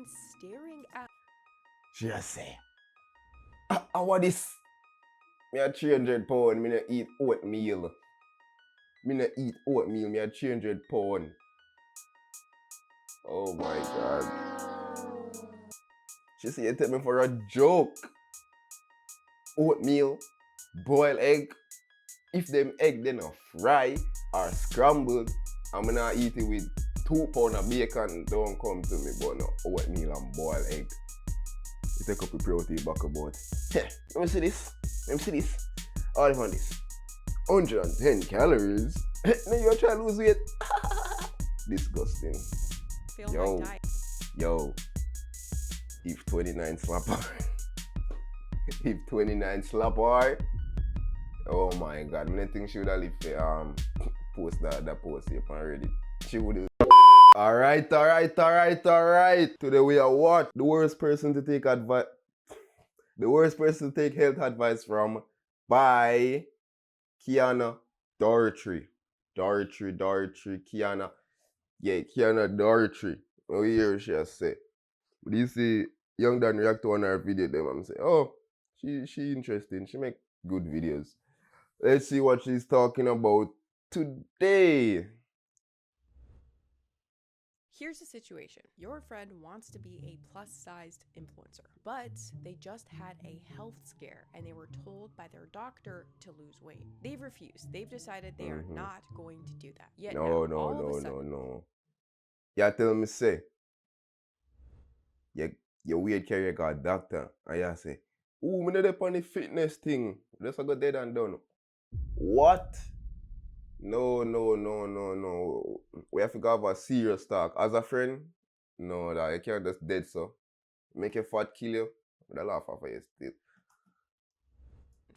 and staring at. She just say, I want this. Me a 300 pound, me no eat oatmeal. Me no eat oatmeal, me a 300 pound. Oh my god. She say you take me for a joke. Oatmeal, boiled egg. If them egg then a fry or scrambled, I'm gonna eat it with 2 pounds of bacon. Don't come to me, but no oatmeal and boiled egg. You take up the protein back about. Yeah, let me see this. Let me see this. All I found this. 110 calories. Now you're trying to lose weight. Disgusting. Fail Yo. my diet. Yo. If 29 slapper. If 29 slapper. Oh my god. I think she would have left post that post here on Reddit. She would have. Alright. Today we are what? The worst person to take advice. The worst person to take health advice from by Kiana Doherty. Kiana. Yeah, Kiana Doherty. Oh, you hear she has say. But you see, Young Dan react to one of her video them and say, oh, she interesting. She make good videos. Let's see what she's talking about today. Here's the situation. Your friend wants to be a plus-sized influencer, but they just had a health scare and they were told by their doctor to lose weight. They've refused. They've decided they are not going to do that. Yet No. Yeah, tell me say, your weight carrier got a doctor, and you say, ooh, me not up on the fitness thing. Just go dead and done. What? No. We have to go have a serious talk. As a friend, no, that you can't just dead so. Make a fat kill you, they'll laugh off of you still.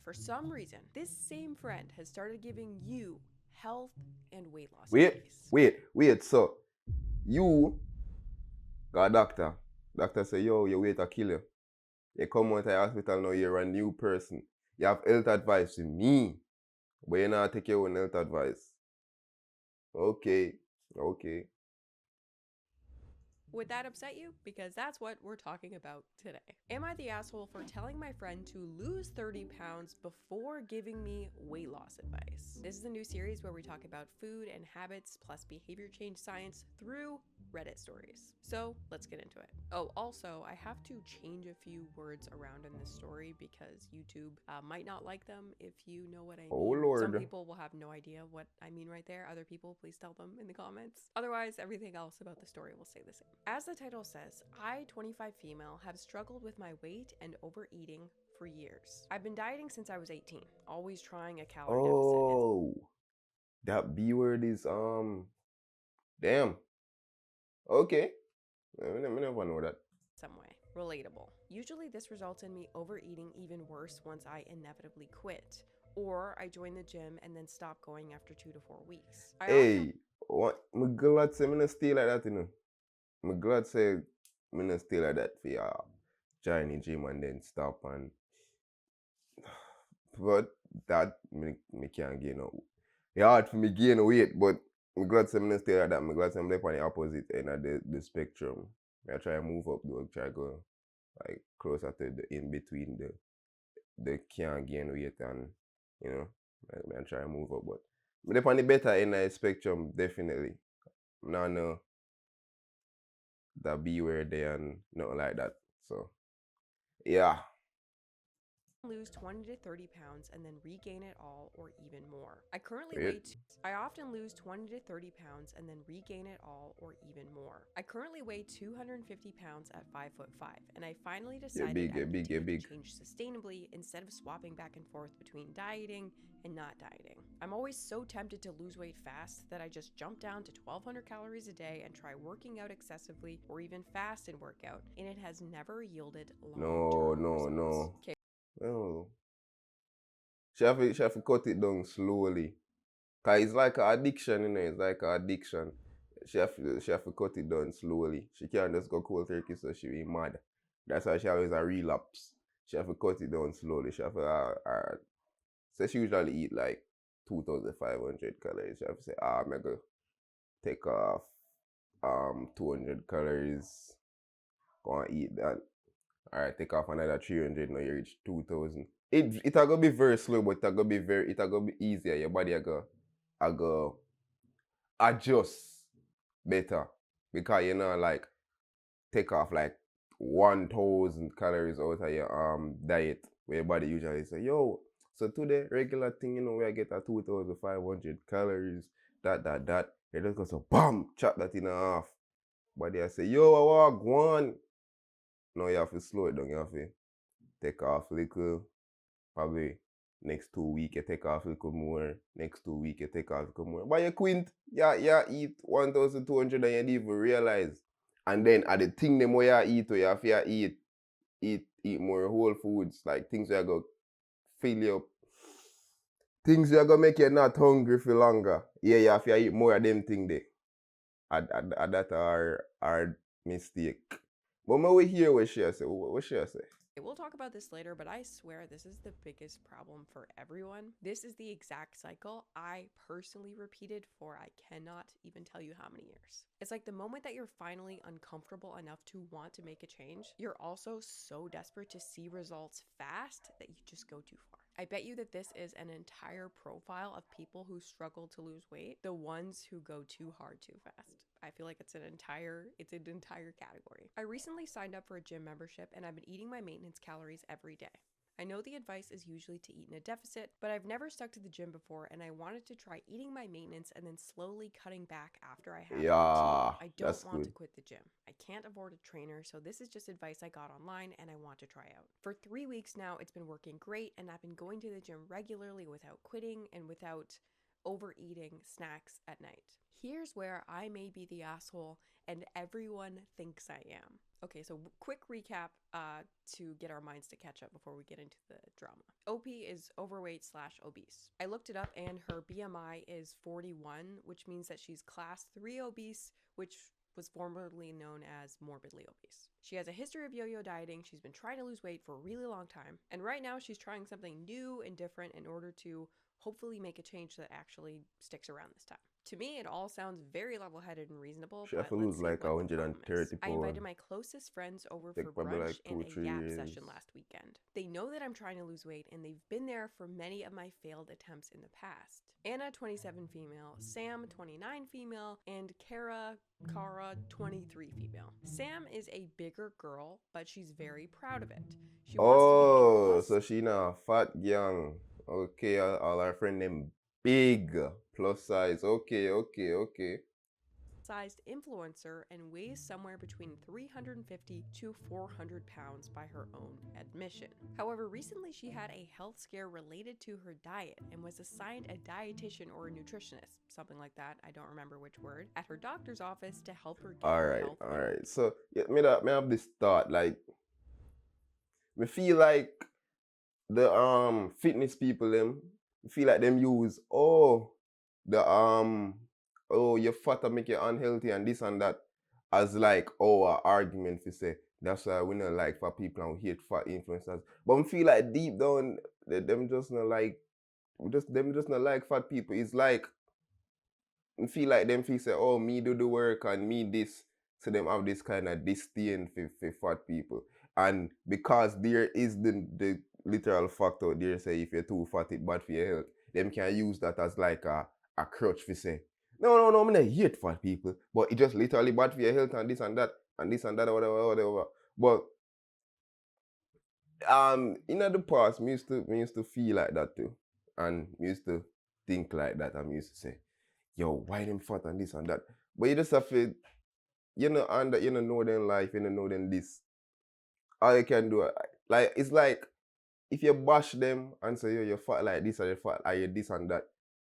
For some reason, this same friend has started giving you health and weight loss advice. Wait, so you got a doctor. Doctor say, yo, your weight a kill you. You come out of the hospital now, you're a new person. You have health advice with me, but you not take your own health advice. Okay. Would that upset you? Because that's what we're talking about today. Am I the asshole for telling my friend to lose 30 pounds before giving me weight loss advice? This is a new series where we talk about food and habits plus behavior change science through Reddit stories. So let's get into it. Oh, also, I have to change a few words around in this story because YouTube might not like them if you know what I mean. Oh, Lord. Some people will have no idea what I mean right there. Other people, please tell them in the comments. Otherwise, everything else about the story will stay the same. As the title says, I, 25 female, have struggled with my weight and overeating for years. I've been dieting since I was 18, always trying a calorie deficit. Oh, that B word is damn. Okay, I never know that. Some way. Relatable. Usually this results in me overeating even worse once I inevitably quit. Or I join the gym and then stop going after 2 to 4 weeks. What? I'm glad say me not stay like that, you know. I'm glad say me not stay like that for join the gym and then stop and. But that me can't gain no. It's hard for me gain weight, but I'm glad say me not stay like that. I'm glad say I'm on the opposite end of the spectrum. I try to move up though, try to go like closer to the in between the can't gain weight and you know, I try to move up, but on the better end of the spectrum, definitely. No, no, that B word there and nothing like that. So yeah. Lose 20 to 30 pounds and then regain it all or even more. I often lose 20 to 30 pounds and then regain it all or even more. I currently weigh 250 pounds at 5'5", and I finally decided I need to make the change sustainably instead of swapping back and forth between dieting and not dieting. I'm always so tempted to lose weight fast that I just jump down to 1,200 calories a day and try working out excessively or even fast and work out, and it has never yielded long-term results. No. Oh. She have to cut it down slowly. Cause it's like an addiction, you know, it's like an addiction. She have to cut it down slowly. She can't just go cold turkey so she be mad. That's why she always a relapse. She have to cut it down slowly. She have to so she usually eat like 2,500 calories. She have to say, I'm gonna take off 200 calories. go and eat that. Alright, take off another 300, now you reach 2,000. It gonna be very slow, but it gonna be easier. Your body I go adjust better. Because you know like take off like 1,000 calories out of your diet where your body usually say, yo, so today regular thing, you know, where I get a 2,500 calories, that. You just go so bam, chop that in half. Body I say, yo, I walk one. No, you have to slow it down, you have to take off little, probably next 2 weeks you take off a little more, next 2 weeks you take off a little more. But you quint, you eat 1,200 and you didn't even realize. And then at the thing the more you eat, you have to eat more whole foods, like things that go fill you up. Things that go make you not hungry for longer. Yeah, you have to eat more of them things there. And that are mistake. But when we hear what she say, what she say? We'll talk about this later, but I swear this is the biggest problem for everyone. This is the exact cycle I personally repeated for I cannot even tell you how many years. It's like the moment that you're finally uncomfortable enough to want to make a change, you're also so desperate to see results fast that you just go too far. I bet you that this is an entire profile of people who struggle to lose weight, the ones who go too hard too fast. I feel like it's an entire category. I recently signed up for a gym membership and I've been eating my maintenance calories every day. I know the advice is usually to eat in a deficit, but I've never stuck to the gym before and I wanted to try eating my maintenance and then slowly cutting back after I have a routine. I don't want to quit the gym. I can't afford a trainer, so this is just advice I got online and I want to try out. For 3 weeks now, it's been working great and I've been going to the gym regularly without quitting and without overeating snacks at night. Here's where I may be the asshole and everyone thinks I am. Okay, so quick recap to get our minds to catch up before we get into the drama. OP is overweight/obese. I looked it up and her BMI is 41, which means that she's class 3 obese, which was formerly known as morbidly obese. She has a history of yo-yo dieting. She's been trying to lose weight for a really long time. And right now she's trying something new and different in order to hopefully make a change that actually sticks around this time. To me, it all sounds very level-headed and reasonable, She but have to lose like 130 I invited my closest friends over for brunch like and a yap years. session last weekend. They know that I'm trying to lose weight, and they've been there for many of my failed attempts in the past. Anna, 27 female, Sam, 29 female, and Kara, 23 female. Sam is a bigger girl, but she's very proud of it. She wants to be a so she not fat young. Okay, all our friend them big plus size. Okay. Sized influencer and weighs somewhere between 350 to 400 pounds by her own admission. However, recently she had a health scare related to her diet and was assigned a dietitian or a nutritionist, something like that, I don't remember which word, at her doctor's office to help her get her health. All right. So yeah, me have this thought, like me feel like the fitness people them feel like them use you're fat and make you unhealthy and this and that as like an argument to say that's why we not like fat people and we hate fat influencers. But I feel like deep down them just not like fat people. It's like I feel like them feel say, oh, me do the work and me this, so them have this kind of disdain for fat people. And because there is the literal fact out there say if you're too fat it bad for your health, them can use that as like a crutch for say, no, I'm not hate fat people, but it just literally bad for your health and this and that and this and that or whatever. But in the past, me used to feel like that too. And me used to think like that and me used to say, yo, why them fat and this and that? But you just have to, know them life, know them this. All you can do, like, it's like, if you bash them and say, yo, you're fat like this or you're fat like you're this and that,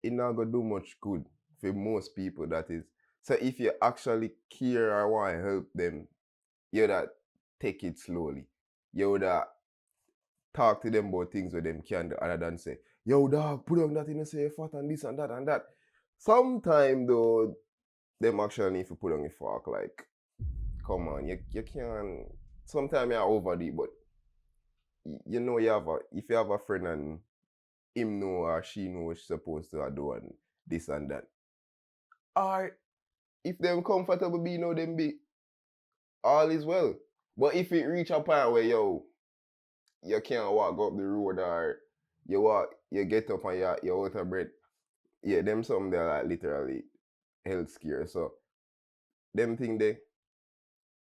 it not gonna do much good for most people, that is. So if you actually care or want to help them, you would take it slowly. You would talk to them about things with them can do other than say, yo, dog, put on that in and say you're fat and this and that and that. Sometimes though, them actually need to put on a fork, like, come on, you can't, sometimes you're over it, but you know if you have a friend and him know or she know what she's supposed to do and this and that. Or if them comfortable be, them be, all is well. But if it reach a point where you can't walk up the road or you get up and you're out of breath, yeah, them some they're like literally health scare. So them thing they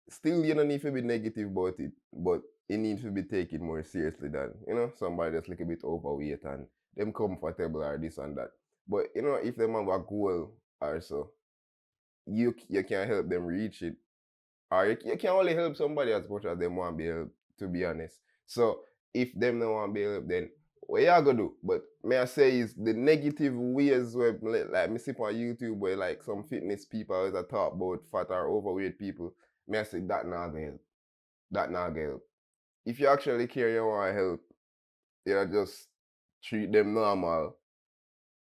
still you don't need to be negative about it, but it needs to be taken more seriously than somebody that's like a bit overweight and them comfortable or this and that. But if them have a goal or so, you can help them reach it, or you can only help somebody as much as them want to be helped, to be honest. So if them don't want to be helped, then what you gonna do? But may I say is the negative ways where like me see on YouTube where like some fitness people always a talk about fat or overweight people. May I say that not gonna help. That not gonna help. If you actually care, you want to help, you just treat them normal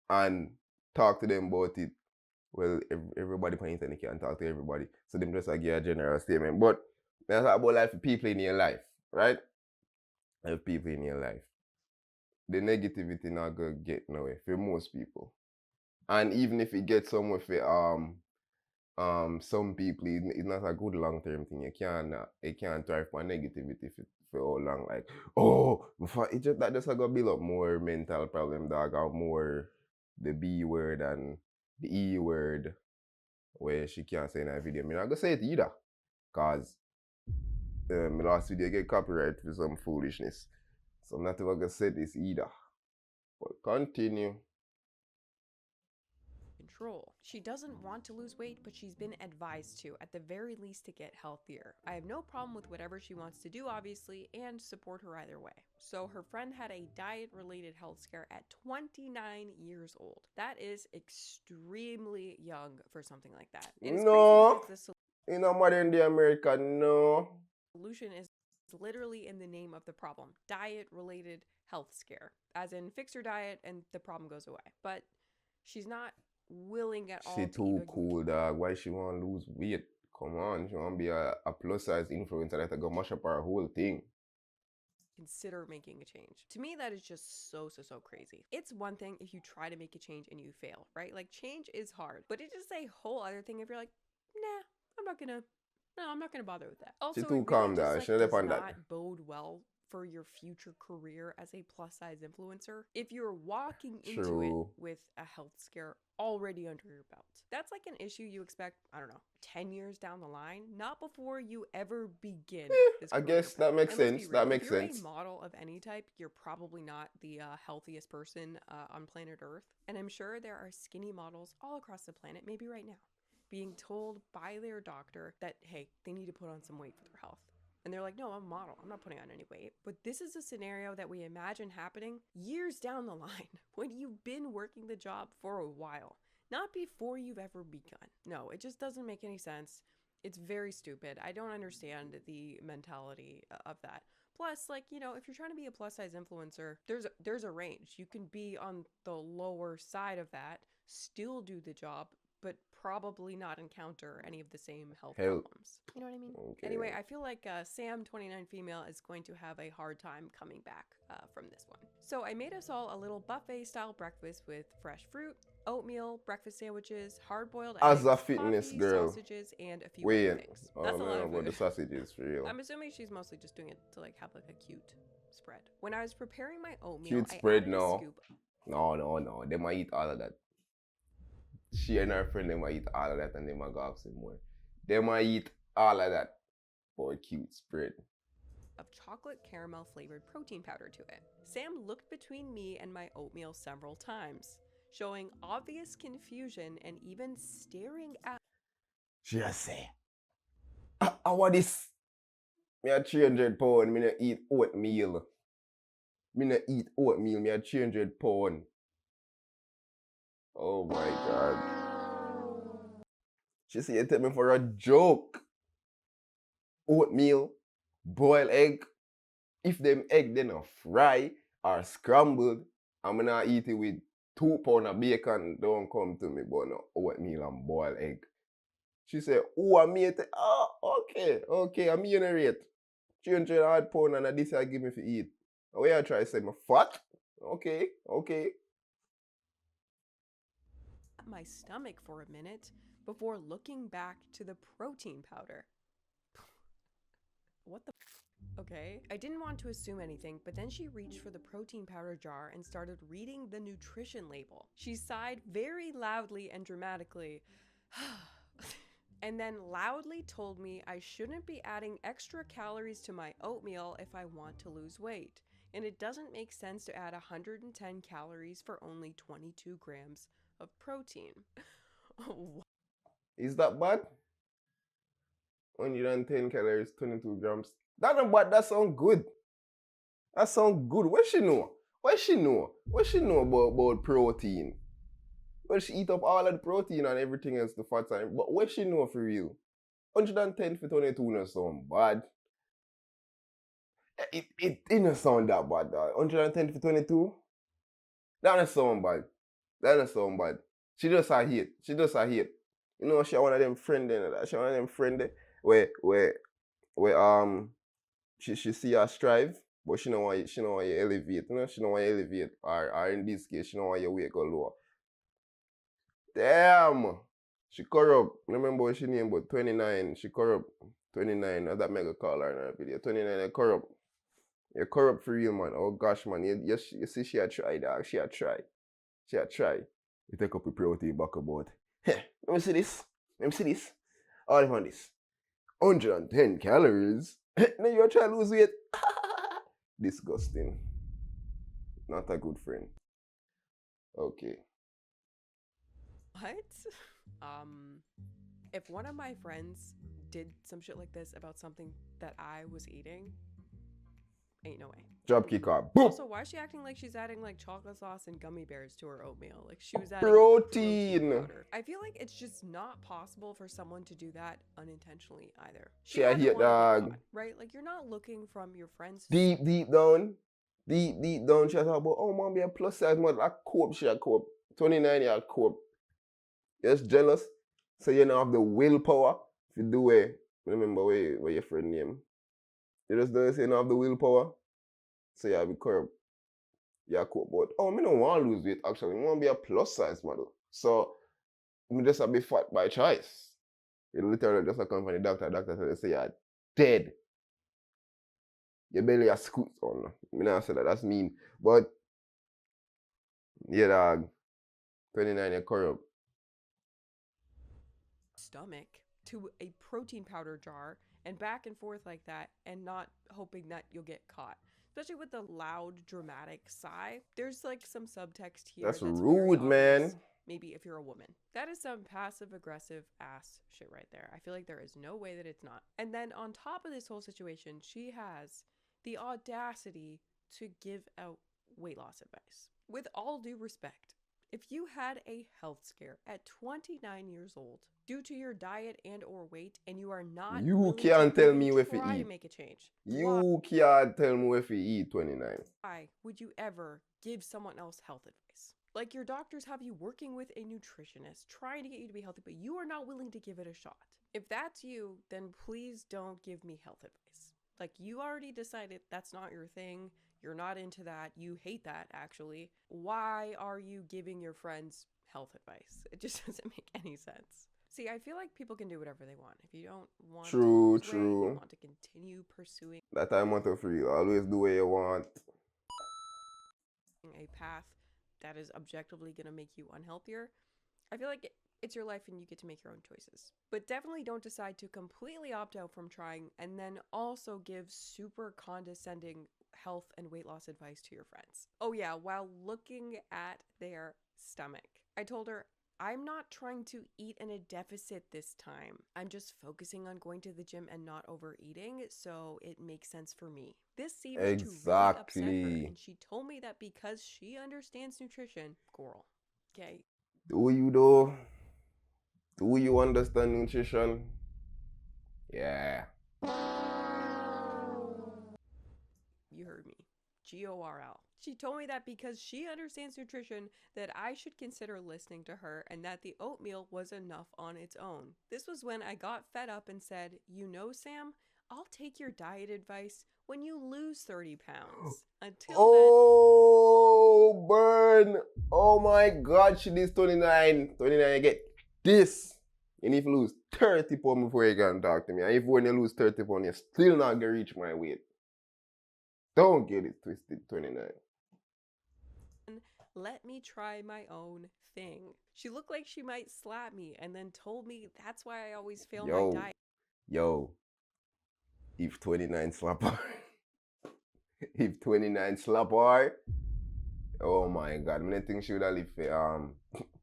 and talk to them about it. Well, everybody on the internet can talk to everybody, so them just give a general statement. But that's about life for people in your life, right? Have people in your life. The negativity not gonna get nowhere for most people. And even if it gets somewhere for some people, it's not a good long term thing. You can't thrive on negativity for all long. Like, it just that just gonna build up more mental problem, dog, or more the B word and the E word where she can't say in that video. I mean, I'm gonna say it either. Cause my last video get copyright for some foolishness. So I'm not even gonna say this either. But continue. Control. She doesn't want to lose weight, but she's been advised to, at the very least, to get healthier. I have no problem with whatever she wants to do, obviously, and support her either way. So her friend had a diet-related health scare at 29 years old. That is extremely young for something like that. And no, in a modern day America, no. Solution is literally in the name of the problem. Diet-related health scare. As in, fix your diet and the problem goes away. But she's not willing at all. She too cool, dog. Why she want to lose weight? Come on, she want to be a plus size influencer that go mash up her whole thing. Consider making a change. To me, that is just so crazy. It's one thing if you try to make a change and you fail, right? Like, change is hard, but it is a whole other thing if you're like, nah, I'm not gonna bother with that. Also, she too calm down. She does not bode well for your future career as a plus size influencer if you're walking into it with a health scare already under your belt. That's like an issue you expect, I don't know, 10 years down the line, not before you ever begin this I guess that makes sense. That makes sense. If you're a model of any type, you're probably not the healthiest person on planet Earth. And I'm sure there are skinny models all across the planet, maybe right now, being told by their doctor that, hey, they need to put on some weight for their health. And they're like, no, I'm a model. I'm not putting on any weight. But this is a scenario that we imagine happening years down the line when you've been working the job for a while, not before you've ever begun. No, it just doesn't make any sense. It's very stupid. I don't understand the mentality of that. Plus, like, if you're trying to be a plus size influencer, there's a range. You can be on the lower side of that, still do the job, but probably not encounter any of the same health problems. You know what I mean? Okay. Anyway, I feel like Sam, 29 female, is going to have a hard time coming back from this one. So I made us all a little buffet-style breakfast with fresh fruit, oatmeal, breakfast sandwiches, hard-boiled eggs, as a fitness coffee, girl, sausages, and a few other things. That's a lot of food. The sausages for real. I'm assuming she's mostly just doing it to like have like a cute spread. When I was preparing my oatmeal, cute spread, no. They might eat all of that. She and her friend, they might eat all of that and they might go have some more. They might eat all of that for a cute spread. Of chocolate caramel flavored protein powder to it. Sam looked between me and my oatmeal several times, showing obvious confusion and even staring at. She just say, I want this. Me a 300 pound, me no eat oatmeal. Me a 300 pound. Oh my God. She said, you take me for a joke. Oatmeal, boiled egg. If them egg then a fry or scrambled, I'm gonna eat it with 2 pounds of bacon. Don't come to me, but no oatmeal and boiled egg. She said, oh, I made it. Okay, I'm in a rate. 300 hard pound and this I give me for eat. Oh, yeah, I try to say my fat. Okay. My stomach for a minute before looking back to the protein powder. what the okay. I didn't want to assume anything, but then she reached for the protein powder jar and started reading the nutrition label. She sighed very loudly and dramatically. And then loudly told me I shouldn't be adding extra calories to my oatmeal if I want to lose weight. And it doesn't make sense to add 110 calories for only 22 grams of protein. Is that bad? 110 calories, 22 grams. That not bad. That sound good. That sound good. What she know? What she know? What she know about protein? Well, she eat up all of the protein and everything else, the fats and but what she know for real? 110 for 22 not sound bad. It not sound that bad, dog. 110 for 22? That not sound bad. That not sound bad. She just a hate. She just a hate. You know, she one of them friend that. She one of them friend where she see her strive, but she don't want you elevate, you know, she don't want you elevate. Or in this case, she don't want your weight go lower. Damn! She corrupt. Remember what she named, but 29. She corrupt. 29. That mega call her in her video. 29, you corrupt. You're corrupt for real, man. Oh gosh, man. You see, she had tried, dog. She had tried. She had tried. You take up the protein back about. Hey, let me see this. Let me see this. All on this. 110 calories. Now you're trying to lose weight. Disgusting. Not a good friend. Okay. What? If one of my friends did some shit like this about something that I was eating, ain't no way. Drop kick off. Boom! Also, why is she acting like she's adding like chocolate sauce and gummy bears to her oatmeal? Like she was adding protein powder. I feel like it's just not possible for someone to do that unintentionally either. She a hate dog. Caught, right? Like you're not looking from your friends. Deep down, she talk about, oh man, be a plus size model. I cope, she a cope. 29 year cope. You're just jealous. So you don't have the willpower to do it. Remember where your friend name. You just don't say you don't have the willpower. So you have to be corrupt. Yeah, cool. But I don't want to lose weight actually. I want to be a plus size model. So I just a bit fat by choice. You literally just come from the doctor. Doctor say you're dead. Your belly a scoot on. I mean, I say that, that's mean. But yeah, dog. 29, you're corrupt. Stomach to a protein powder jar and back and forth like that, and not hoping that you'll get caught. Especially with the loud, dramatic sigh. There's like some subtext here. That's rude, man. Maybe if you're a woman. That is some passive-aggressive ass shit right there. I feel like there is no way that it's not. And then on top of this whole situation, she has the audacity to give out weight loss advice. With all due respect, if you had a health scare at 29 years old due to your diet and or weight, and you are not you can't tell me if you try eat. to make a change. You can't tell me if you eat 29. Why would you ever give someone else health advice? Like your doctors have you working with a nutritionist trying to get you to be healthy, but you are not willing to give it a shot. If that's you, then please don't give me health advice. Like you already decided that's not your thing. You're not into that. You hate that, actually. Why are you giving your friends health advice? It just doesn't make any sense. See, I feel like people can do whatever they want. If you don't want to lose weight, you want to continue pursuing that I'm not for you. Always do what you want. A path that is objectively going to make you unhealthier. I feel like it's your life and you get to make your own choices. But definitely don't decide to completely opt out from trying and then also give super condescending health and weight loss advice to your friends. Oh yeah, while looking at their stomach. I told her, I'm not trying to eat in a deficit this time. I'm just focusing on going to the gym and not overeating, so it makes sense for me. This seemed to really upset her, and she told me that because she understands nutrition, girl, okay. Do you though? Do you understand nutrition? Yeah. You heard me. GORL. She told me that because she understands nutrition, that I should consider listening to her and that the oatmeal was enough on its own. This was when I got fed up and said, you know, Sam, I'll take your diet advice when you lose 30 pounds. Until burn. Oh my God, she is 29. 29, I get this. You need to lose 30 pounds before you can talk to me. And if when you lose 30 pounds, you're still not gonna reach my weight. Don't get it twisted, 29. Let me try my own thing. She looked like she might slap me and then told me that's why I always fail my diet. Yo, if 29 slap her, if 29 slap her, oh my god, I think she would have lived for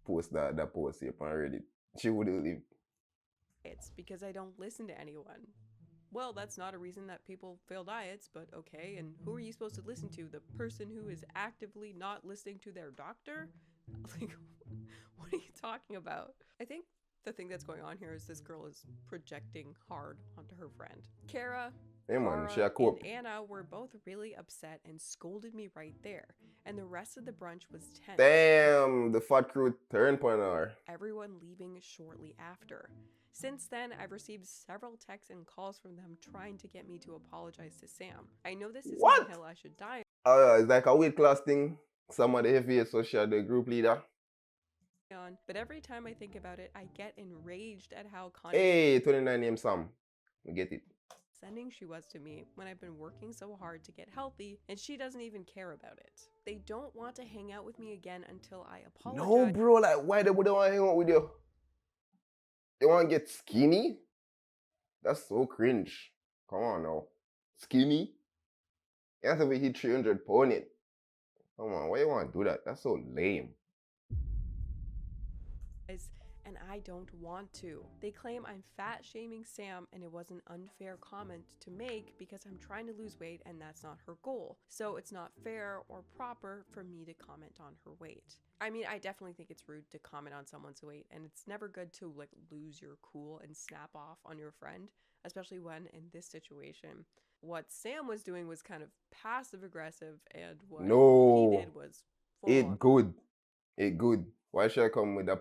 post that post here on Reddit. She would have lived. It's because I don't listen to anyone. Well, that's not a reason that people fail diets, but okay. And who are you supposed to listen to? The person who is actively not listening to their doctor? Like, what are you talking about? I think the thing that's going on here is this girl is projecting hard onto her friend. Kara, Hey man, Cara, and Anna were both really upset and scolded me right there. And the rest of the brunch was tense. Damn, the fat crew turned on her. Everyone leaving shortly after. Since then, I've received several texts and calls from them trying to get me to apologize to Sam. I know this is the hill I should die on. It's like a weight class thing. Some of the heaviest, so she the group leader. But every time I think about it, I get enraged at how Hey, 29 name Sam. We get it. Sending she was to me when I've been working so hard to get healthy, and she doesn't even care about it. They don't want to hang out with me again until I apologize. No, bro, like why they wouldn't want to hang out with you? They want to get skinny? That's so cringe. Come on now. Skinny? You have to be hit 300 pound it. Come on, why you want to do that? That's so lame. And I don't want to. They claim I'm fat shaming Sam and it was an unfair comment to make because I'm trying to lose weight and that's not her goal. So it's not fair or proper for me to comment on her weight. I mean, I definitely think it's rude to comment on someone's weight, and it's never good to like lose your cool and snap off on your friend, especially when in this situation, what Sam was doing was kind of passive aggressive, and what he did was good. Why should I come with a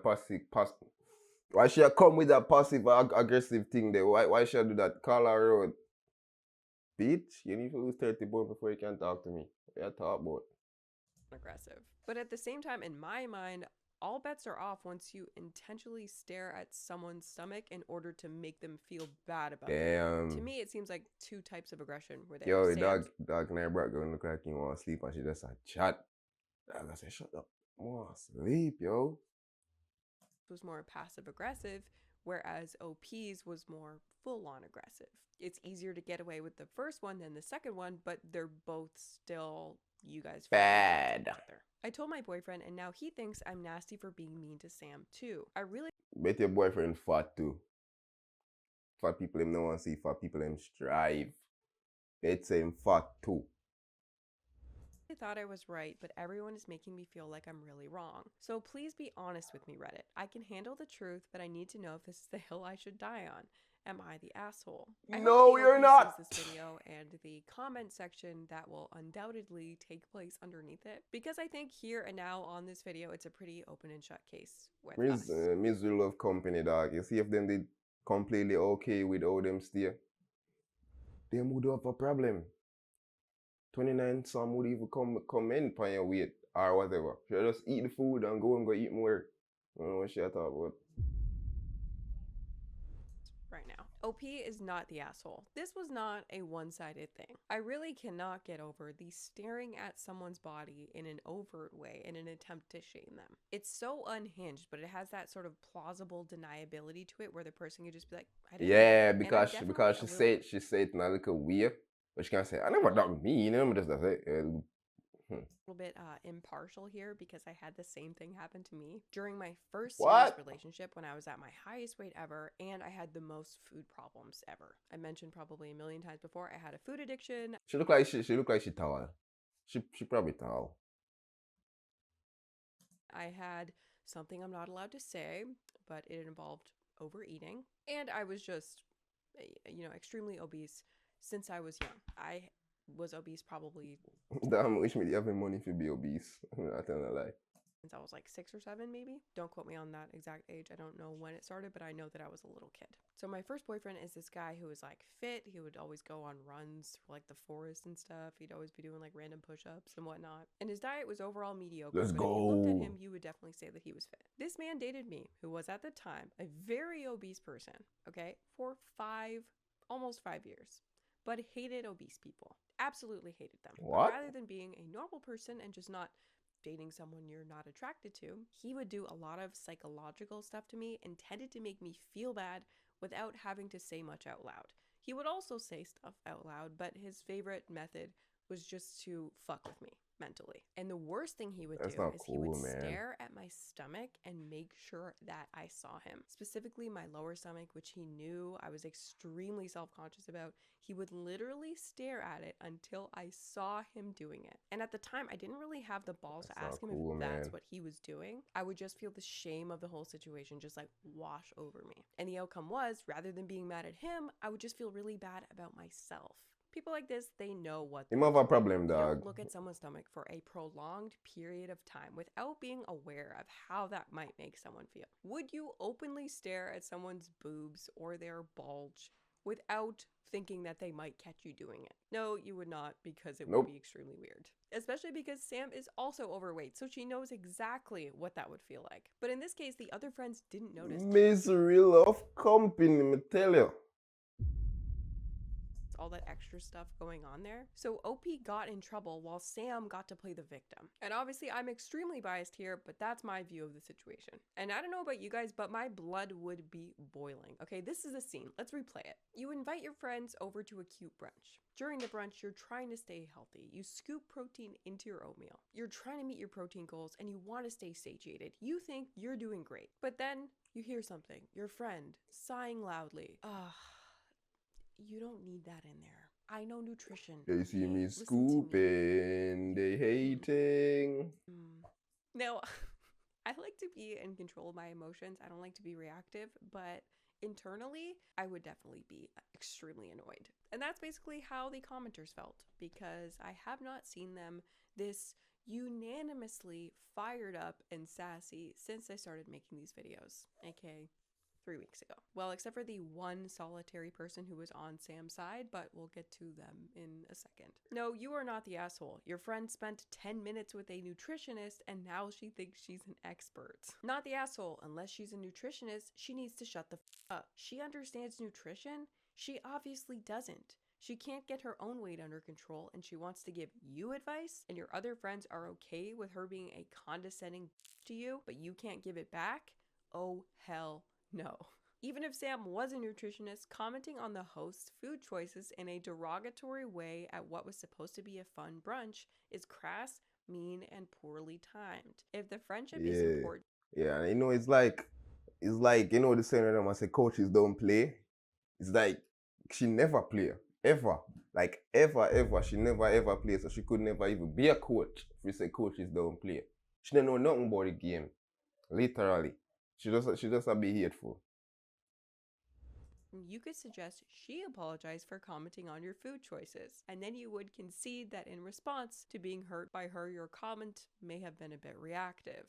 why should I come with a passive aggressive thing there? Why should I do that? Call her out. Bitch, you need to lose 30 pounds before you can talk to me. What you talk about? Aggressive. But at the same time, in my mind, all bets are off once you intentionally stare at someone's stomach in order to make them feel bad about it. To me, it seems like two types of aggression were there. Yo, dog and I brought girl look like you want to sleep and she just a chat. I said, shut up. I want to sleep, yo. Was more passive aggressive, whereas OP's was more full on aggressive. It's easier to get away with the first one than the second one, but they're both still, you guys, bad. I told my boyfriend, and now he thinks I'm nasty for being mean to Sam too. I really bet your boyfriend fat too. Fat people him no want to see fat people him strive. Bet say him fat too. I thought I was right, but everyone is making me feel like I'm really wrong. So please be honest with me, Reddit. I can handle the truth, but I need to know if this is the hill I should die on. Am I the asshole? No, you're not. This video and the comment section that will undoubtedly take place underneath it, because I think here and now on this video, it's a pretty open and shut case with us. Misery love company, dog. You see if them did completely okay with all them stay, them would have a problem. 29 some would even comment on your weight or whatever. Should just eat the food and go eat more. I don't know what she thought about. Right now. OP is not the asshole. This was not a one-sided thing. I really cannot get over the staring at someone's body in an overt way in an attempt to shame them. It's so unhinged, but it has that sort of plausible deniability to it where the person could just be like, I didn't know. Because she said it in a little weird. But she can't say, I never done me, you know, just that's it. A little bit impartial here because I had the same thing happen to me during my first serious relationship when I was at my highest weight ever, and I had the most food problems ever. I mentioned probably a million times before, I had a food addiction. She looked like she tall. She probably tall. I had something I'm not allowed to say, but it involved overeating, and I was just, extremely obese. Since I was young, I was obese probably. Damn, wish me having money to be obese. I'm not telling a lie. since I was like 6 or 7, maybe. Don't quote me on that exact age. I don't know when it started, but I know that I was a little kid. So my first boyfriend is this guy who was like fit. He would always go on runs for like the forest and stuff. He'd always be doing like random push-ups and whatnot. And his diet was overall mediocre, Let's but if you looked at him, go. you would definitely say that he was fit. This man dated me, who was at the time a very obese person, okay, for almost 5 years, but hated obese people. Absolutely hated them. But What? rather than being a normal person and just not dating someone you're not attracted to, he would do a lot of psychological stuff to me intended to make me feel bad without having to say much out loud. He would also say stuff out loud, but his favorite method was just to fuck with me mentally. And the worst thing he would That's do not is he would cool, man. stare at my stomach and make sure that I saw him. Specifically my lower stomach, which he knew I was extremely self-conscious about. He would literally stare at it until I saw him doing it. And at the time, I didn't really have the balls to That's ask not him cool, if that's man. what he was doing. I would just feel the shame of the whole situation just like wash over me. And the outcome was, rather than being mad at him, I would just feel really bad about myself. People like this, they know what You they're have a doing. problem, You dog. don't look at someone's stomach for a prolonged period of time without being aware of how that might make someone feel. Would you openly stare at someone's boobs or their bulge without thinking that they might catch you doing it? No, you would not, because it would Nope. be extremely weird. Especially because Sam is also overweight, so she knows exactly what that would feel like. But in this case, the other friends didn't notice Misery love company, me tell you. all that extra stuff going on there. So OP got in trouble while Sam got to play the victim. And obviously I'm extremely biased here, but that's my view of the situation. And I don't know about you guys, but my blood would be boiling. Okay, this is a scene. Let's replay it. You invite your friends over to a cute brunch. During the brunch, you're trying to stay healthy. You scoop protein into your oatmeal. You're trying to meet your protein goals and you want to stay satiated. You think you're doing great. But then you hear something. Your friend sighing loudly. You don't need that in there. I know nutrition. They see okay? me Listen to me. scooping, they hating. Now, I like to be in control of my emotions. I don't like to be reactive, but internally, I would definitely be extremely annoyed. And that's basically how the commenters felt, because I have not seen them this unanimously fired up and sassy since I started making these videos, aka 3 weeks ago. Well, except for the one solitary person who was on Sam's side, but we'll get to them in a second. No, you are not the asshole. Your friend spent 10 minutes with a nutritionist and now she thinks she's an expert. Not the asshole. Unless she's a nutritionist, she needs to shut the f up. She understands nutrition? She obviously doesn't. She can't get her own weight under control and she wants to give you advice, and your other friends are okay with her being a condescending to you, but you can't give it back? Oh, hell no. Even if Sam was a nutritionist, commenting on the host's food choices in a derogatory way at what was supposed to be a fun brunch is crass, mean, and poorly timed. If the friendship is important... Yeah, and you know, it's like, you know, the saying that I say coaches don't play. It's like, she never play. Ever. Like, ever. She never, ever play. So she could never even be a coach if we say coaches don't play. She don't know nothing about the game. Literally. She just a be hateful. You could suggest she apologize for commenting on your food choices, and then you would concede that in response to being hurt by her, your comment may have been a bit reactive.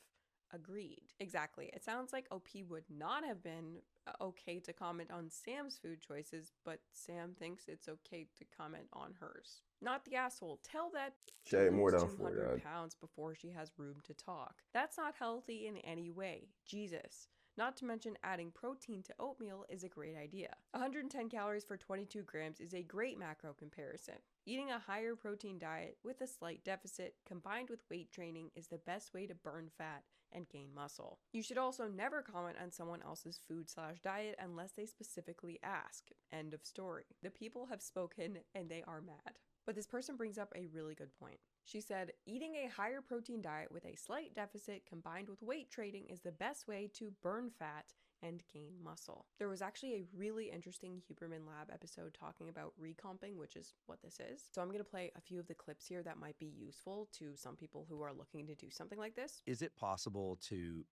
Agreed. Exactly. It sounds like OP would not have been okay to comment on Sam's food choices, but Sam thinks it's okay to comment on hers. Not the asshole. Tell that She to ain't more lose than 200 pounds before she has room to talk. That's not healthy in any way. Jesus. Not to mention adding protein to oatmeal is a great idea. 110 calories for 22 grams is a great macro comparison. Eating a higher protein diet with a slight deficit combined with weight training is the best way to burn fat and gain muscle. You should also never comment on someone else's food/diet unless they specifically ask. End of story. The people have spoken and they are mad. But this person brings up a really good point. She said, eating a higher protein diet with a slight deficit combined with weight training is the best way to burn fat and gain muscle. There was actually a really interesting Huberman Lab episode talking about recomping, which is what this is. So I'm going to play a few of the clips here that might be useful to some people who are looking to do something like this. Is it possible to,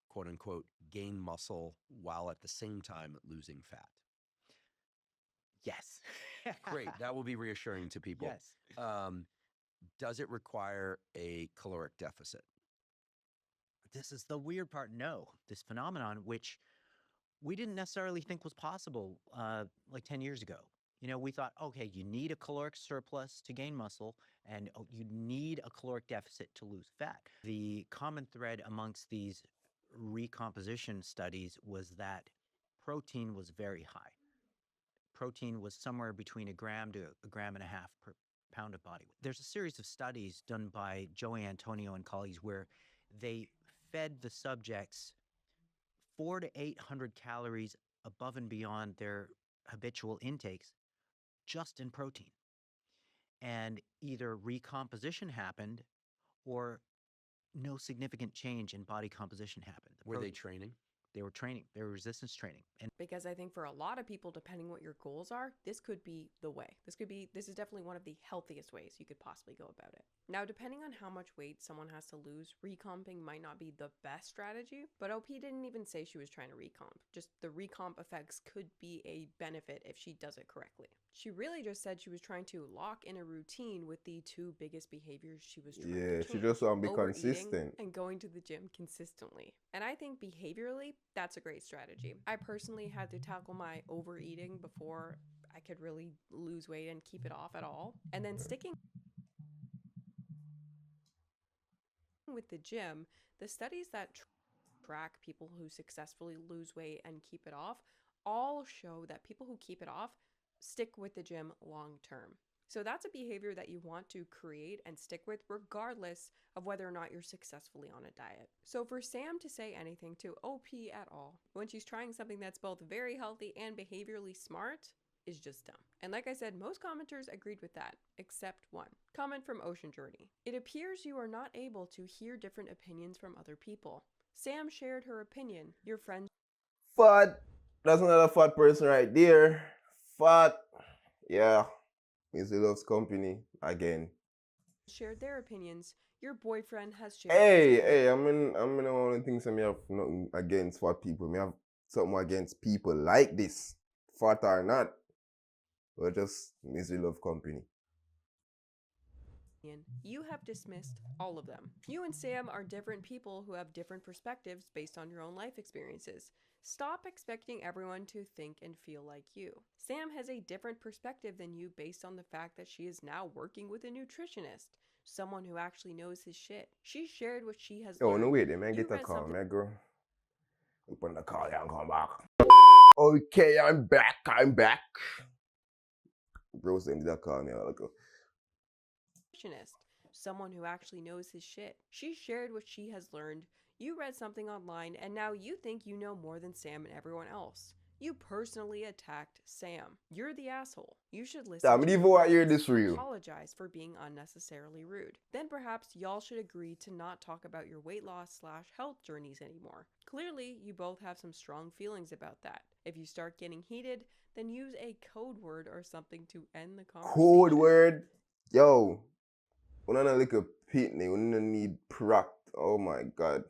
quote unquote, gain muscle while at the same time losing fat? Yes. Great. That will be reassuring to people. Yes. Does it require a caloric deficit? this is the weird part. No, this phenomenon, which we didn't necessarily think was possible like 10 years ago. We thought, okay, you need a caloric surplus to gain muscle, and you need a caloric deficit to lose fat. The common thread amongst these recomposition studies was that protein was very high. Protein was somewhere between a gram to a gram and a half per pound of body weight. There's a series of studies done by Joey Antonio and colleagues where they fed the subjects 400 to 800 calories above and beyond their habitual intakes just in protein. And either recomposition happened or no significant change in body composition happened. Were they training? They were training. They were resistance training. And because I think for a lot of people, depending what your goals are, this could be the way. This is definitely one of the healthiest ways you could possibly go about it. Now, depending on how much weight someone has to lose, recomping might not be the best strategy, but OP didn't even say she was trying to recomp. Just the recomp effects could be a benefit if she does it correctly. She really just said she was trying to lock in a routine with the two biggest behaviors she was trying to change. She just want to be Overeating consistent. and going to the gym consistently. And I think behaviorally, that's a great strategy. I personally had to tackle my overeating before I could really lose weight and keep it off at all. And then sticking with the gym, the studies that track people who successfully lose weight and keep it off all show that people who keep it off stick with the gym long term. So that's a behavior that you want to create and stick with regardless of whether or not you're successfully on a diet. So for Sam to say anything to OP at all when she's trying something that's both very healthy and behaviorally smart is just dumb. And like I said, most commenters agreed with that, except one. Comment from Ocean Journey. It appears you are not able to hear different opinions from other people. Sam shared her opinion. Your friend Fat. That's another fat person right there. Fat. Yeah. Missy loves company again. shared their opinions. Your boyfriend has shared Hey, I'm in one of the things I have nothing against fat people. I have something against people like this. Fat or not. But just Missy love company. You have dismissed all of them. You and Sam are different people who have different perspectives based on your own life experiences. Stop expecting everyone to think and feel like you. Sam has a different perspective than you based on the fact that she is now working with a nutritionist, someone who actually knows his shit. She shared what she has learned. No wait, man, You get a read call, something- man, girl. Open the call and come back. Okay, I'm back. Bro sent that call me a while ago. nutritionist, someone who actually knows his shit. She shared what she has learned. You read something online, and now you think you know more than Sam and everyone else. You personally attacked Sam. You're the asshole. You should listen Damn, to leave your out here friends, this real. apologize for being unnecessarily rude. Then perhaps y'all should agree to not talk about your weight loss / health journeys anymore. Clearly, you both have some strong feelings about that. If you start getting heated, then use a code word or something to end the conversation. Code word? Yo. We don't like a pitney. We don't need proct. Oh my god.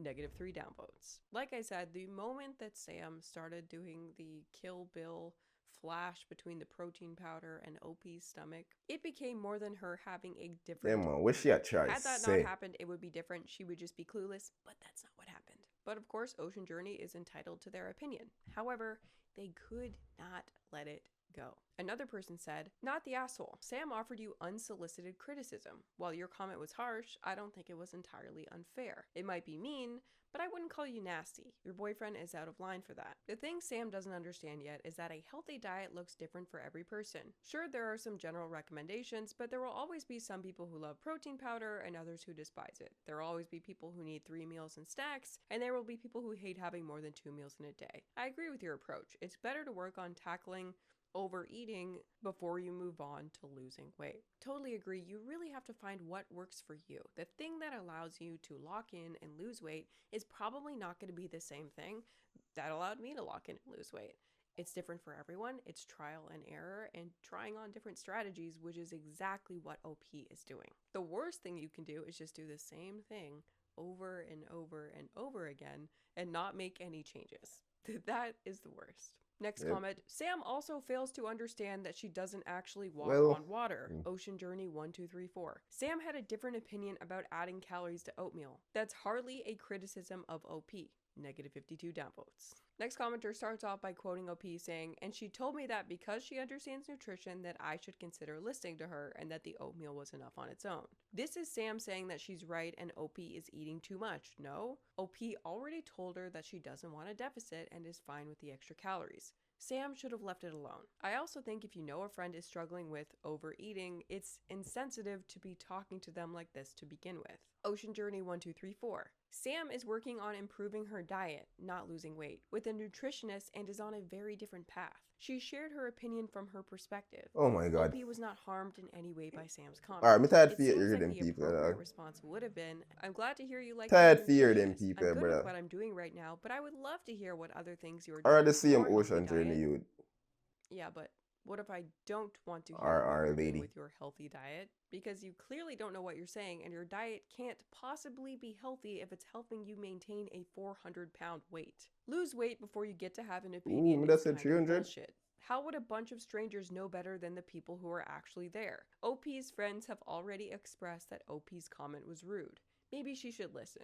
-3 downvotes. Like I said, the moment that Sam started doing the Kill Bill flash between the protein powder and OP's stomach, it became more than her having a different... Yeah, man, what she a try Had that say? not happened, it would be different. She would just be clueless, but that's not what happened. But of course, Ocean Journey is entitled to their opinion. However, they could not let it go. Another person said, not the asshole. Sam offered you unsolicited criticism. While your comment was harsh, I don't think it was entirely unfair. It might be mean, but I wouldn't call you nasty. Your boyfriend is out of line for that. The thing Sam doesn't understand yet is that a healthy diet looks different for every person. Sure, there are some general recommendations, but there will always be some people who love protein powder and others who despise it. There will always be people who need 3 meals and snacks, and there will be people who hate having more than 2 meals in a day. I agree with your approach. It's better to work on tackling overeating before you move on to losing weight. Totally agree. You really have to find what works for you. The thing that allows you to lock in and lose weight is probably not going to be the same thing that allowed me to lock in and lose weight. It's different for everyone. It's trial and error and trying on different strategies, which is exactly what OP is doing. The worst thing you can do is just do the same thing over and over and over again and not make any changes. That is the worst. Next Yep. comment, Sam also fails to understand that she doesn't actually walk Well, on water. mm. Ocean Journey 1234. Sam had a different opinion about adding calories to oatmeal. That's hardly a criticism of OP. Negative 52 downvotes. Next commenter starts off by quoting OP saying, and she told me that because she understands nutrition that I should consider listening to her and that the oatmeal was enough on its own. This is Sam saying that she's right and OP is eating too much. No, OP already told her that she doesn't want a deficit and is fine with the extra calories. Sam should have left it alone. I also think if you know a friend is struggling with overeating, it's insensitive to be talking to them like this to begin with. Ocean Journey 1234. Sam is working on improving her diet, not losing weight, with a nutritionist and is on a very different path. She shared her opinion from her perspective. Oh my god. OP was not harmed in any way by Sam's comment. Alright, me tired It for seems hear like them the people, appropriate dog. response would have been, I'm glad to hear you like Tired being for hear them nutritious. people, I'm good brother. with what I'm doing right now, but I would love to hear what other things you are I doing. already see him for a healthy Ocean Journey, diet. youth. Yeah, but what if I don't want to hear Our what you're lady. doing with your healthy diet? Because you clearly don't know what you're saying, and your diet can't possibly be healthy if it's helping you maintain a 400-pound weight. Lose weight before you get to have an opinion that's is a kind of 300. bullshit. How would a bunch of strangers know better than the people who are actually there? OP's friends have already expressed that OP's comment was rude. Maybe she should listen.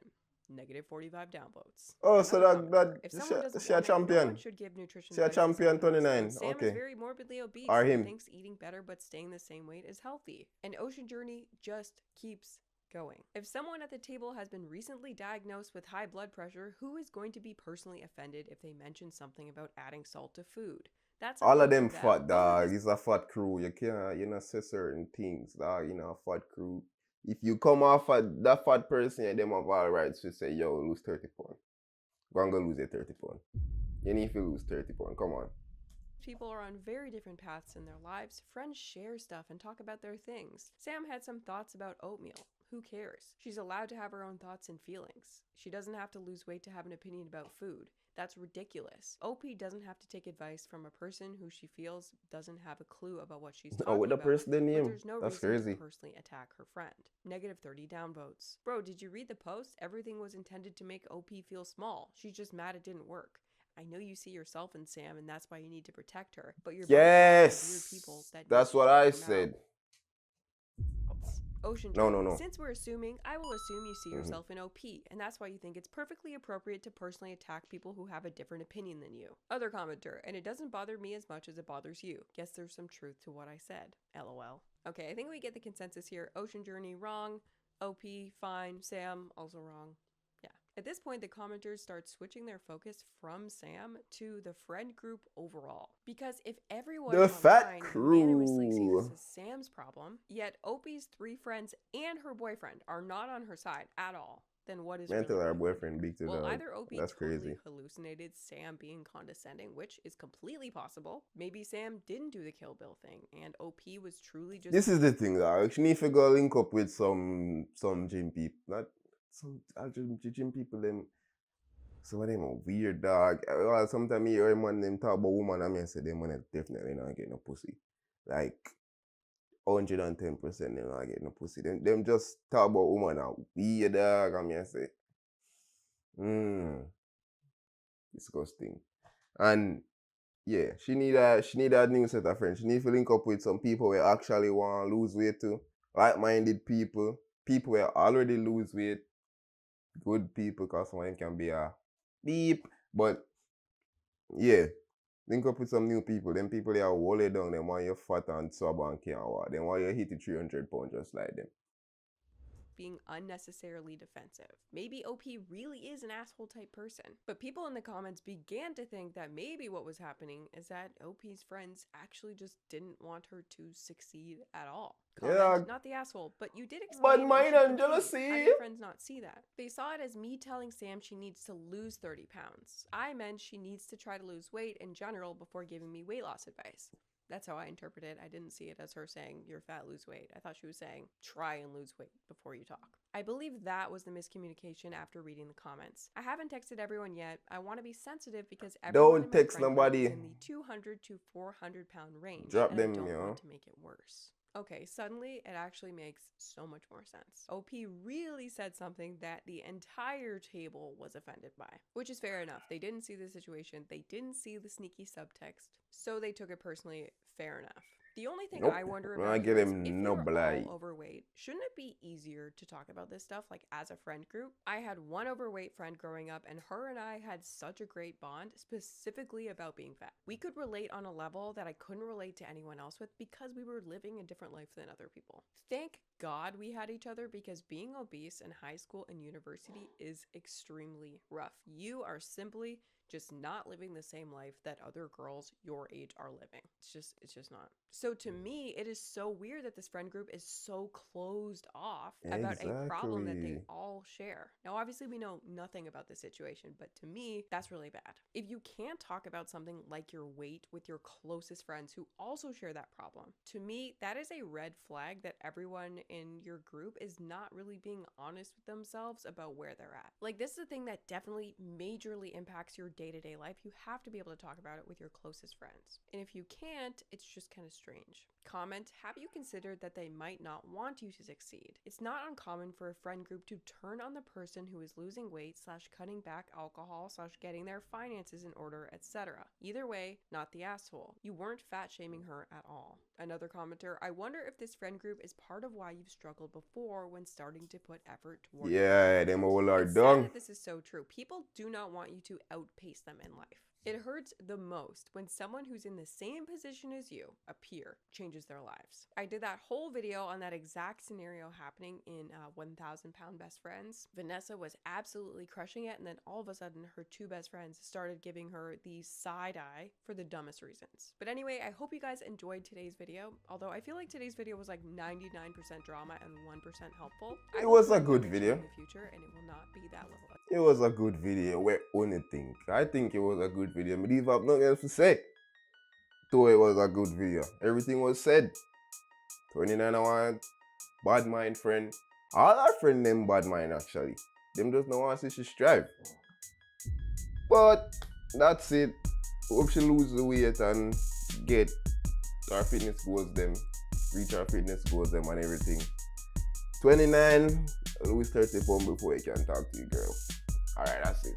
Negative 45 downvotes. Oh, so Another that commenter, if someone doesn't she a want it, no one champion. should give nutrition She a advice to champion someone else. 29. And Sam Okay. is very morbidly obese Or and him. thinks eating better but staying the same weight is healthy. And Ocean Journey just keeps going. If someone at the table has been recently diagnosed with high blood pressure, who is going to be personally offended if they mention something about adding salt to food? That's All of up to them fat, Over dog. this It's a fat crew. You can't, you know, say certain things, dog. You know, a fat crew. If you come off at that fat person, yeah, them have all rights to say, yo, lose 30 pounds. Go and go lose your 30 pounds. You need to lose 30 pounds. Come on. people are on very different paths in their lives. Friends share stuff and talk about their things. Sam had some thoughts about oatmeal. Who cares? She's allowed to have her own thoughts and feelings. She doesn't have to lose weight to have an opinion about food. That's ridiculous. OP doesn't have to take advice from a person who she feels doesn't have a clue about what she's talking Oh, with the about. person they But name. there's no That's reason crazy. to personally attack her friend. Negative 30 downvotes. Bro, did you read the post? Everything was intended to make OP feel small. She's just mad it didn't work. I know you see yourself in Sam, and that's why you need to protect her. But you're both Yes. weird people that That's need what to I calm out. said. Ocean No, Journey. no, no. Since we're assuming, I will assume you see yourself in OP, and that's why you think it's perfectly appropriate to personally attack people who have a different opinion than you. Other commenter, and it doesn't bother me as much as it bothers you. Guess there's some truth to what I said. LOL. Okay, I think we get the consensus here. Ocean Journey, wrong. OP, fine. Sam, also wrong. Yeah. At this point, the commenters start switching their focus from Sam to the friend group overall. Because if everyone The fat online unanimously sees crew. this as Sam's problem, yet OP's 3 friends and her boyfriend are not on her side at all, then what is Mental really our going on? boyfriend big to Well, dog. either OP That's totally crazy. hallucinated Sam being condescending, which is completely possible. Maybe Sam didn't do the Kill Bill thing, and OP was truly just... This is the thing, dog. She need to go link up with some gym people. Not some gym people, them. Some of them are weird, dog. Sometimes you hear man them talk about woman, I mean, say them man definitely not get no pussy. Like 110% they not get no pussy. Them just talk about woman are weird, dog. I mean, say, disgusting. And yeah, she need a new set of friends. She need to link up with some people who actually want to lose weight too. Like-minded people. People who already lose weight. Good people, because some of them can be a beep. But yeah, link up with some new people. Them people they are wally down. They want you fat and sob and can't walk. They want you hit the 300 pounds just like them. being unnecessarily defensive. Maybe OP really is an asshole type person. But people in the comments began to think that maybe what was happening is that OP's friends actually just didn't want her to succeed at all. Comment, Yeah. not the asshole, but you did explain But it mind should and continue. jealousy. How do your friends not see that? They saw it as me telling Sam she needs to lose 30 pounds. I meant she needs to try to lose weight in general before giving me weight loss advice. That's how I interpret it. I didn't see it as her saying, you're fat, lose weight. I thought she was saying, try and lose weight before you talk. I believe that was the miscommunication after reading the comments. I haven't texted everyone yet. I want to be sensitive because everyone Don't in my text friend group nobody. is in the 200 to 400 pound range. Drop and them, I don't you know. want to make it worse. Okay, suddenly it actually makes so much more sense. OP really said something that the entire table was offended by, which is fair enough. They didn't see the situation, they didn't see the sneaky subtext, so they took it personally. Fair enough. The only thing Nope. I wonder I about give here is him if no we're blight. all overweight, shouldn't it be easier to talk about this stuff like as a friend group? I had one overweight friend growing up, and her and I had such a great bond specifically about being fat. We could relate on a level that I couldn't relate to anyone else with because we were living a different life than other people. Thank God we had each other, because being obese in high school and university is extremely rough. You are simply just not living the same life that other girls your age are living. It's just not. So to me, it is so weird that this friend group is so closed off about a problem that they Exactly. all share. Now, obviously we know nothing about this situation, but to me, that's really bad. If you can't talk about something like your weight with your closest friends who also share that problem, to me, that is a red flag that everyone in your group is not really being honest with themselves about where they're at. Like, this is a thing that definitely majorly impacts your day-to-day life. You have to be able to talk about it with your closest friends. And if you can't, it's just kind of strange. Comment, have you considered that they might not want you to succeed? It's not uncommon for a friend group to turn on the person who is losing weight / cutting back alcohol / getting their finances in order, etc. Either way, not the asshole. You weren't fat shaming her at all. Another commenter, I wonder if this friend group is part of why you've struggled before when starting to put effort toward Yeah, them all are It's sad done. that this is so true. People do not want you to outpace them in life. It hurts the most when someone who's in the same position as you, a peer, changes their lives. I did that whole video on that exact scenario happening in 1,000 Pound Best Friends. Vanessa was absolutely crushing it, and then all of a sudden her two best friends started giving her the side eye for the dumbest reasons. But anyway, I hope you guys enjoyed today's video, although I feel like today's video was like 99% drama and 1% helpful. I It will was a plan good on video. in the future, and it will not be that level. It was a good video. What only think? I think it was a good video. Me leave up nothing else to say. Though it was a good video. Everything was said. 29 hours, bad mind friend. All our friend them bad mind actually. Them just don't want to see she strive. But that's it. Hope she lose the weight and get our fitness goals them. Reach our fitness goals them and everything. 29, lose 30 pounds before you can talk to you, girl. Alright, that's it.